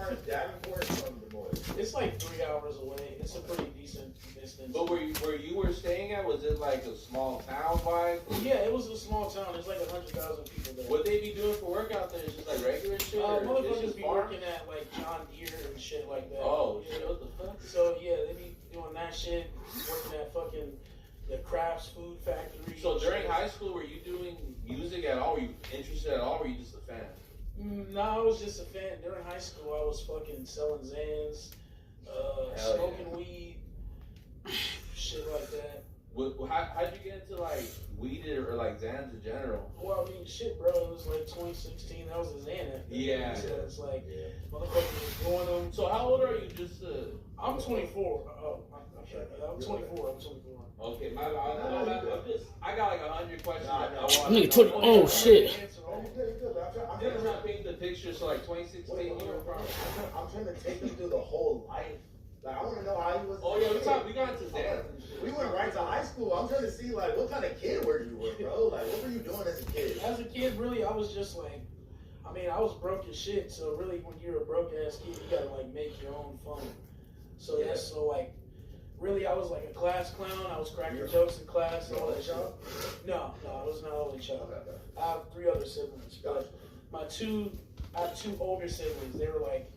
far is Davenport from Des Moines? It's like 3 hours away. It's a pretty decent distance. But where you were staying at, was it like a small town vibe? Yeah, it was a small town. There's like 100,000 people there. What they be doing for work out there is just like regular shit? Or it's Motherfuckers just be farm? working at like John Deere and shit like that. Oh, yeah. shit, what the fuck? So yeah, they be doing that shit, working at fucking the Crafts Food Factory. So during high school, were you doing music at all? Were you interested at all? Or were you just a fan? No, I was just a fan. During high school, I was fucking selling Zans, smoking weed, shit like that. How'd you get into like weed or like Xans in general? Well, I mean, shit, bro. It was like 2016. That was a Xan. Yeah. So it's like, motherfuckers was doing them. So how old are you? Just I'm 24. I'm 24. I'm 24. Okay, I got like 100 questions. Nigga, 20. Oh shit. I'm trying to paint the picture. So like 2016, you were probably. I'm trying to take him through the whole life. Like I want to know how he was. Oh yeah, we got into Xans. We went right to high school. I'm trying to see like what kind of kid were you, bro? Like what were you doing as a kid? As a kid, really, I was just like, I mean, I was broke as shit. So really, when you're a broke ass kid, you gotta like make your own fun. So that's so like, really, I was like a class clown. I was cracking jokes in class and all that shit. No, I was not only child. I have 3 other siblings, but I have 2 older siblings. They were like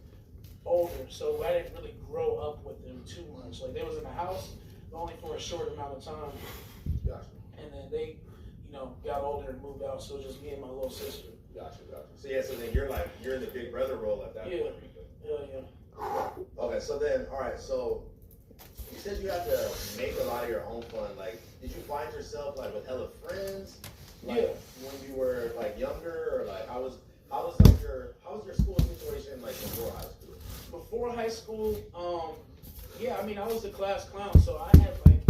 older, so I didn't really grow up with them too much. Like they was in the house, but only for a short amount of time. Gotcha. And then they, got older and moved out. So it was just me and my little sister. Gotcha. So yeah, so then you're in the big brother role at that point. Yeah. Okay, so then all right, so you said you had to make a lot of your own fun. Like, did you find yourself like with hella friends? Like, when you were like younger, or like how was your school situation like before high school? Before high school, I mean, I was the class clown, so I had like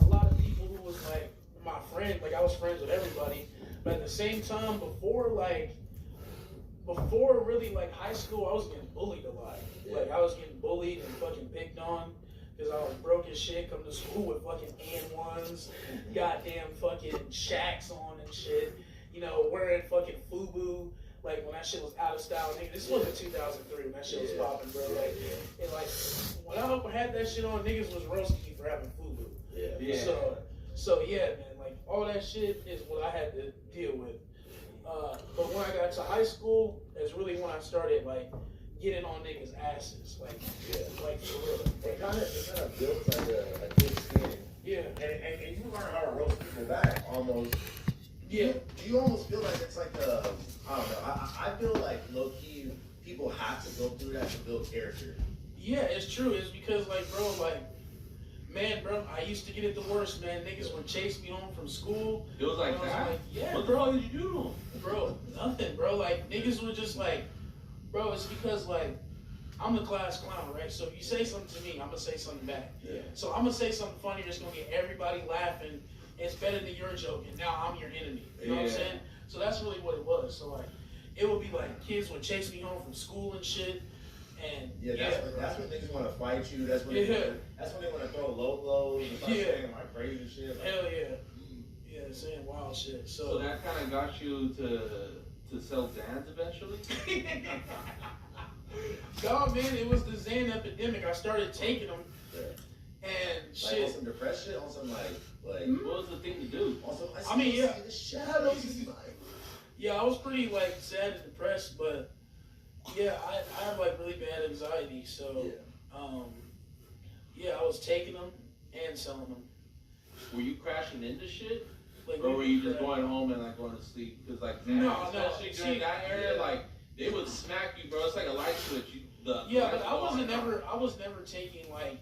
a lot of people who was like my friend. Like I was friends with everybody, but at the same time, before really like high school, I was getting bullied a lot. Yeah. Like I was getting bullied and fucking picked on. Because I was broke as shit, come to school with fucking AN1s, goddamn fucking shacks on and shit, wearing fucking FUBU, like when that shit was out of style, nigga. This wasn't 2003 when that shit was popping, bro. Like, and like, when I had that shit on, niggas was roasting me for having FUBU. Yeah. So yeah, man, like, all that shit is what I had to deal with. But when I got to high school, is really when I started, like, getting on niggas' asses, like for real. It kind of builds like a thick skin. Yeah. And you learn how to roast people back almost. Yeah. Do you almost feel like it's like I don't know. I feel like low key people have to go through that to build character. Yeah, it's true. It's because like, bro, I used to get it the worst, man. Niggas would chase me home from school. It was like that? Yeah, what the fuck did you do? Bro, nothing, bro. Like, niggas were just like, bro, it's because, like, I'm the class clown, right? So if you say something to me, I'm going to say something back. Yeah. So I'm going to say something funny that's going to get everybody laughing. It's better than your joke, and now I'm your enemy. You know what I'm saying? So that's really what it was. So, like, it would be like kids would chase me home from school and shit. And that's when niggas want to fight you. That's when they want to throw low blows and start saying like crazy shit. Like, hell yeah. Yeah, saying wild shit. So that kind of got you to sell Xans eventually? No, man, it was the Xan epidemic. I started taking them, and shit. Like on some depression, on some like what was the thing to do? On some, I mean, yeah, the shadows. Yeah, I was pretty like sad and depressed, but yeah, I have like really bad anxiety, so I was taking them and selling them. Were you crashing into shit? Like, or were you just going home and like going to sleep? Because like especially during that area, like they would smack you, bro. It's like a light switch. But I was never taking like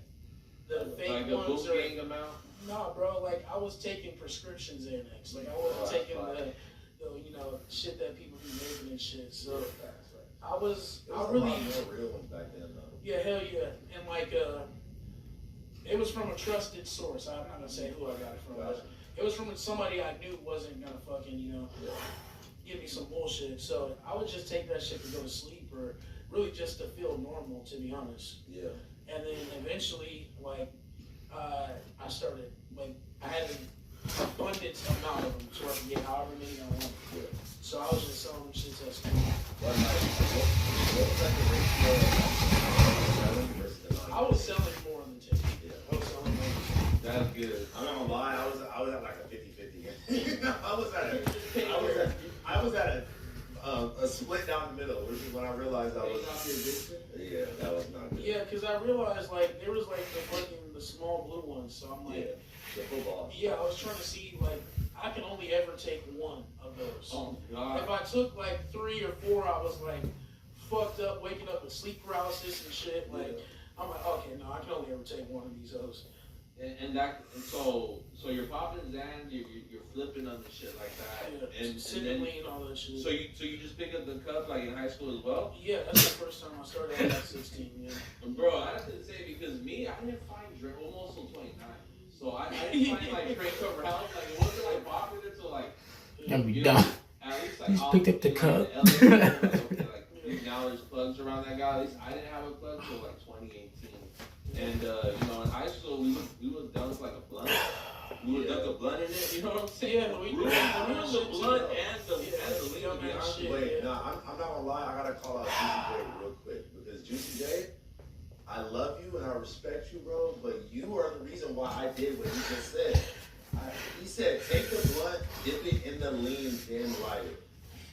the fake like the ones book gang amount. Nah, bro. Like I was taking prescription Xanax. Like I wasn't taking the shit that people be making and shit. So I really more real ones back then though. Yeah, hell yeah, and like it was from a trusted source. I'm not gonna say who I got it from. But it was from somebody I knew wasn't gonna fucking give me some bullshit. So I would just take that shit to go to sleep, or really just to feel normal, to be honest. Yeah. And then eventually, like, I started, like, I had an abundance amount of them so I could get however many I wanted. Yeah. So I was just selling them shit to school. What was like the ratio middle, which is when I realized I was. Yeah, that was not good. Yeah, because I realized like there was like the small blue ones, so I'm like, the football. Yeah, I was trying to see like I can only ever take one of those. Oh God! If I took like 3 or 4, I was like fucked up, waking up with sleep paralysis and shit. Like I'm like, okay, no, I can only ever take one of these hoes. So you're popping Zans, you're flipping on the shit like that, Yeah, and sipping lean, all that shit. So you just pick up the cup like in high school as well? Yeah, that's the first time I started at like 16. Yeah. Bro, I have to say because me, I didn't find drink almost till 29. So I didn't find like drink around like it wasn't like popular till like. Gotta be done. At least like He's picked up the cup. Like, now there's plugs around that guy. At least I didn't have a plug till like 2018. And in high school we would dunk like a blunt. We would dunk a blunt in it. You know what I'm saying? Yeah, we would the blunt and the lean. Wait, no, I'm not gonna lie. I gotta call out Juicy J real quick because Juicy J, I love you and I respect you, bro. But you are the reason why I did what he just said. He said, take the blunt, dip it in the lean, then light it.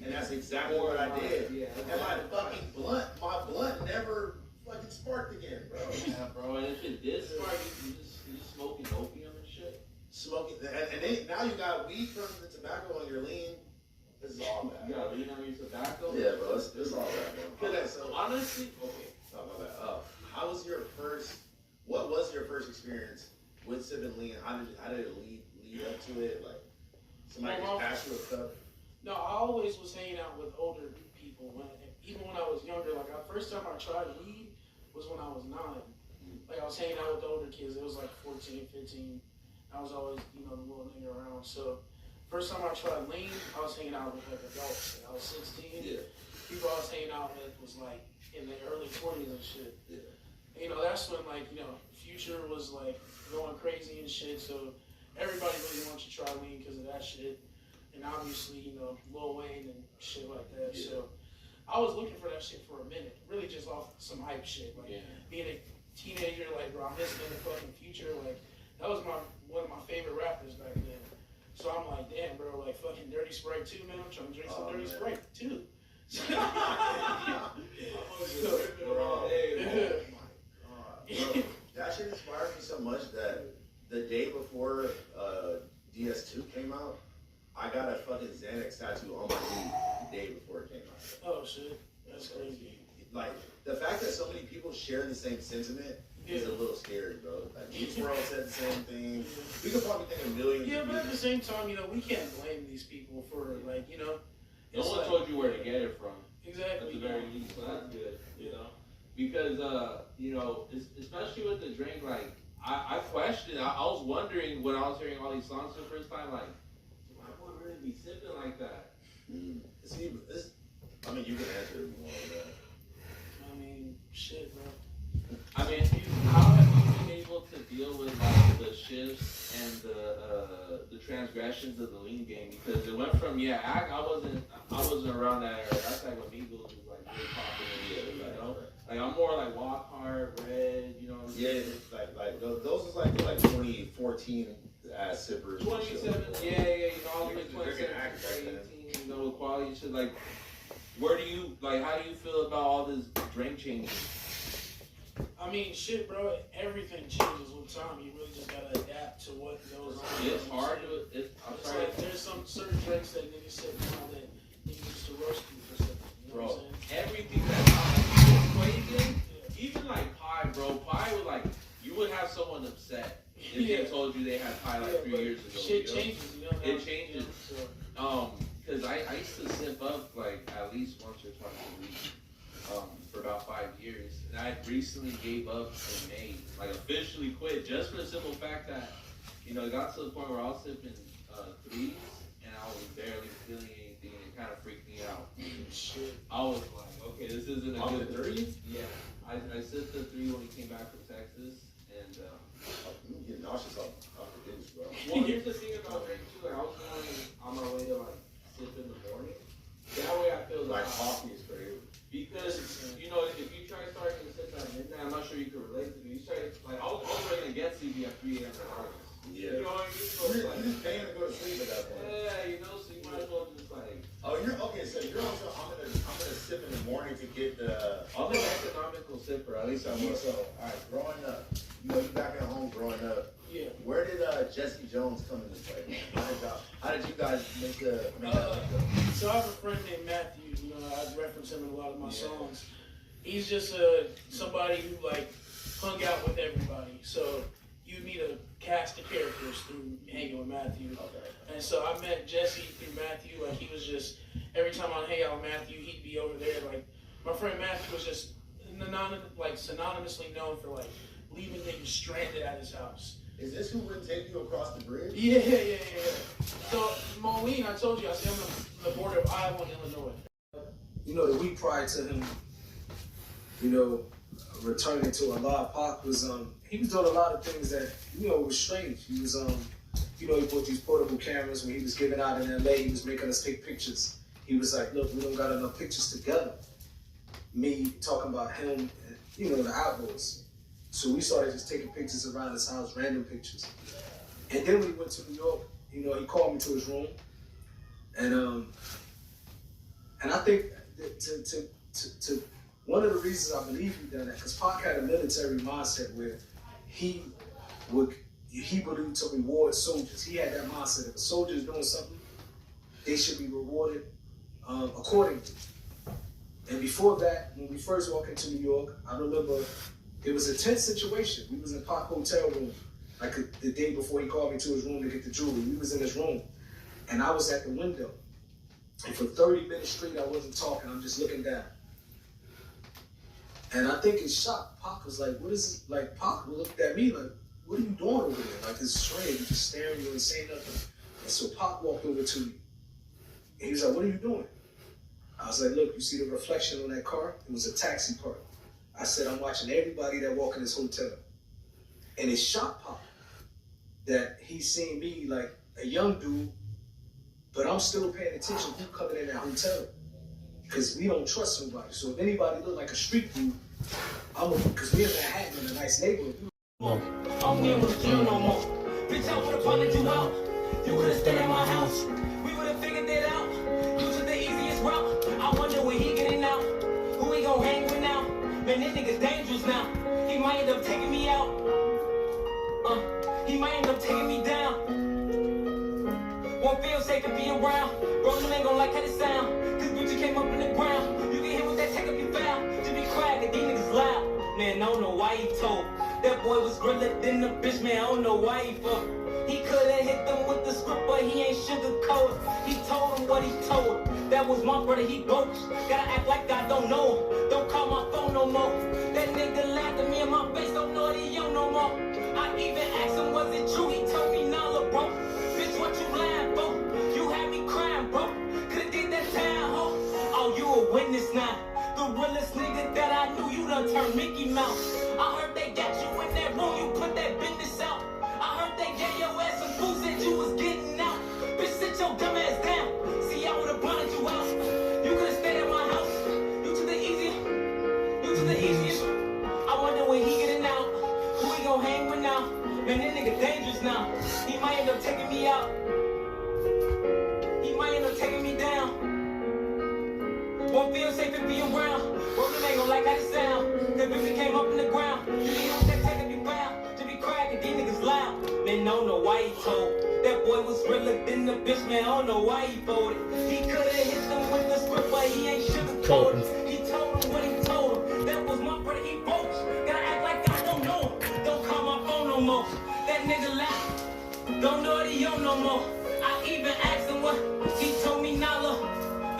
And that's exactly what I did. Yeah, and my blunt never fucking sparked again, bro. Yeah, bro. And if it did spark, you just smoking opium and shit. Smoking, and then now you got weed from the tobacco on your lean. This is all bad. You got weed on your tobacco? Yeah, bro. It's all bad, bro. Okay, so honestly, okay. Oh, my bad. What was your first experience with sipping lean? How did it lead up to it? Like somebody just passed you a cup? No, I always was hanging out with older people. Even when I was younger, like the first time I tried weed was when I was 9. Like I was hanging out with the older kids. It was like 14, 15. I was always, the little nigga around. So first time I tried lean, I was hanging out with like adults. I was 16. Yeah. People I was hanging out with was like in their early 20s and shit. Yeah. That's when like, Future was like going crazy and shit. So everybody really wants to try lean because of that shit. And obviously, Lil Wayne and shit like that. Yeah. So I was looking for that shit for a minute. Really just off some hype shit. Like being a teenager, like bro, I'm listening to fucking Future. Like that was one of my favorite rappers back then. So I'm like, damn, bro, like fucking Dirty Sprite 2, man. I'm trying to drink some Dirty Sprite 2. That shit inspired me so much that the day before DS2 came out, I got a fucking Xanax tattoo on my knee the day before it came out. Oh shit, that's crazy. Like the fact that so many people share the same sentiment is a little scary, bro. Like Juice WRLD said the same thing. We could probably think of millions. Yeah, but at the same time, we can't blame these people for like, No one told you where to get it from. Exactly. At the very least, so that's good, Because, especially with the drink, like, I questioned, I was wondering when I was hearing all these songs for the first time, like, do I want to really be sipping like that? See, you can answer it more of that. Shit, bro. How have you been able to deal with like the shifts and the transgressions of the lean game? Because it went from I wasn't around that era. That's like when Migos was like really popular. Like I'm more like Walk Hard, Red. You know what I'm saying? Yeah, like those was like 2014 ass sippers. 27. All the way 2017, 2018. With quality and shit. Like, how do you feel about all this drink changing? Shit, bro, everything changes with time. You really just gotta adapt to what goes on. It's hard to. Like there's some certain drinks that niggas said now that niggas used to roast you for something. You know what I'm saying? Everything that's equation, even like pie, bro. Pie would like you would have someone upset if they told you they had pie like 3 years ago. Shit changes, It changes. Because I used to sip up like at least once or twice a week. For about 5 years, and I recently gave up in May, like officially quit, just for the simple fact that, it got to the point where I was sipping 3s, and I was barely feeling anything, and it kind of freaked me out. Shit. I was like, okay, this isn't a good 3? Yeah, I sipped the 3 when he came back from Texas, and I'm getting nauseous off the juice, bro. well, here's the thing about drink too, like I was going on my way to like sip in the morning. That way I feel like coffee is crazy. Because, if you try starting to sip at midnight, I'm not sure you can relate to me. You try, like, I was ready to get sleepy at 3 a.m. in August. Yeah. You know what I mean? So You're just paying to go to sleep at that point. Yeah, so you might as well just like. Oh, okay, so you're also, I'm gonna sip in the I'm an economical sipper, at least I Yeah, was. so, alright, growing up, you know, you back at home growing up, Yeah. where did Jesse Jones come into play? How did you guys make that link up? So I have a friend named Matthew. You know, I reference him in a lot of my songs. He's just somebody who like hung out with everybody. So you meet a cast of characters through hanging with Matthew. Okay. And so I met Jesse through Matthew. Like he was just every time I hang out with Matthew, he'd be over there. Like my friend Matthew was just synonymously known for like leaving niggas stranded at his house. Is this who would take you across the bridge? Yeah. So Moline, I told you, I said I'm on the border of Iowa and Illinois. You know, the week prior to him, you know, returning to Allah, Pac was he was doing a lot of things that, you know, was strange. He was you know, he bought these portable cameras when he was giving out in LA, he was making us take pictures. He was like, look, we don't got enough pictures together. Me talking about him and, you know, the Outlaws. So we started just taking pictures around his house, random pictures. And then we went to New York, you know, he called me to his room. And I think that to one of the reasons I believe he done that, because Pac had a military mindset where he would to reward soldiers. He had that mindset. If a soldier is doing something, they should be rewarded accordingly. And before that, when we first walked into New York, I remember it was a tense situation. We was in Pac hotel room, like the day before he called me to his room to get the jewelry. We was in his room, and I was at the window. And for 30 minutes straight, I wasn't talking. I'm just looking down. And I think in shock, Pac was like, what is it? Like, Pac looked at me like, what are you doing over there? Like, it's strange. You're just staring, you ain't saying nothing. And so Pac walked over to me. And he was like, what are you doing? I was like, look, you see the reflection on that car? It was a taxi park. I said, I'm watching everybody that walk in this hotel. And it shocked Pac that he seen me like a young dude, but I'm still paying attention who coming in that hotel. Because we don't trust nobody. So if anybody look like a street dude, because we in Manhattan in a nice neighborhood. I'm here with you no more. Bitch, I would've funded you out. You could've stayed at my house. We would've figured it out. You took the easiest route. I wonder where he getting out. Who he gon' hang with now? Man, this nigga's dangerous now. He might end up taking me out. He might end up taking me down. Won't feel safe to be around. Bro, you ain't gon' like how it sound. Cause Gucci came up in the ground. You can hear what that take up you found. To be quiet, and these niggas loud. Man, I don't know why he told. That boy was realer than the bitch, man, I don't know why he fucked. He coulda hit them with the script, but he ain't sugarcoat. He told him what he told. That was my brother, he bogus. Gotta act like I don't know him. Don't call my phone no more. That nigga laughed at me in my face, don't know that he on no more. I even asked him, was it true? He told me, nah, look, bro. Bitch, what you lying for? You had me crying, bro. Coulda did that time, ho. Oh, you a witness now. The realest nigga that I knew, you done turned Mickey Mouse. I heard they got you in that room, you put that business out. I heard they gave your ass some food, said you was getting out. Bitch, sit your dumb ass down. See, I would've blinded you out. You could've stayed at my house. You took the easiest. I wonder when he getting out. Who he gon' hang with now? Man, that nigga dangerous now. He might end up taking me out. He might end up taking me down. Won't feel safe to be around. Bro, you ain't gon' like how it sound. Cause if he came up in the ground, you can hear what that take up you found. To be cracking, these niggas loud. Man, I don't know why he told. That boy was realer than the bitch, man, I don't know why he folded. He coulda hit them with the script, but he ain't sugarcoated. He told him what he told him. That was my brother, he bogus. Gotta act like I don't know him. Don't call my phone no more. That nigga laugh. Don't know that he on no more. I even asked him what. He told me, nah, look.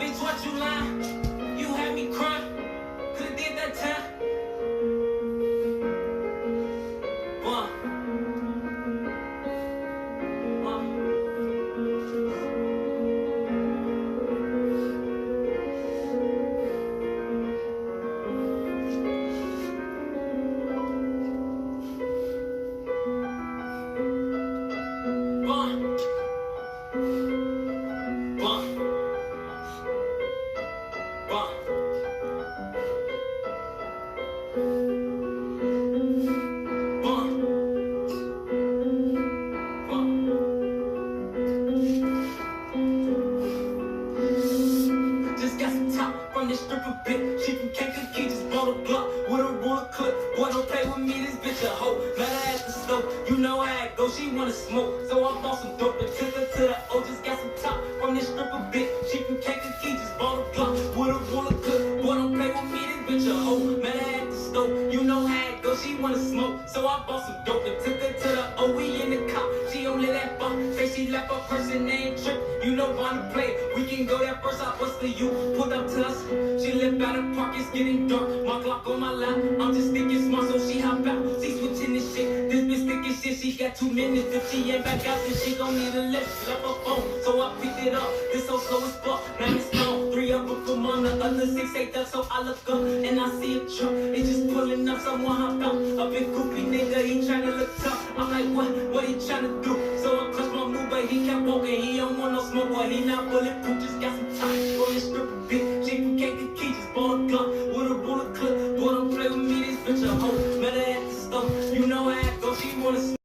Bitch, what you lying? You had me crying. Coulda did that time. Just got some top from this stripper bitch. She from Kankakee, just bought ruler clip. Boy, don't play with me, this bitch a hoe. Met her at the stove, you know how it go. She wanna smoke, so I bought some dope and took her to the O. Just got some top from this stripper bitch. She from Kankakee, just bought a Glock with a ruler clip. Boy, don't play with me, this bitch a hoe. Met her at the stove, you know how it go. She wanna smoke, so I bought some dope and took her to the O. We in the cop, she only that fuck. Say she left her person name trip. You know wanna play, we can go that first. I bust the you, pulled up to us. She live out of park, it's getting dark. My Glock on my lap, I'm just thinking smart, so she hop out. She switching this shit, this bitch thinking shit. She got 2 minutes, if she ain't back out, then she gon' need a lift. Left her phone, so I picked it up. This so slow as fuck, now it's gone. 3 of them from on the other 6 ain't up, so I look up and I see a truck. It's just pulling up, someone hop out. A big goofy nigga, he tryna look tough. I'm like, what he tryna do? So I clutched my move, but he kept walking. He don't want no smoke, but he not bulletproof. Just got some time for this stripper bitch. She from Kankakee, just bought a Glock with a ruler clip. Boy, don't play with me, this bitch a hoe. Met her at the stove, you know how it go. She wanna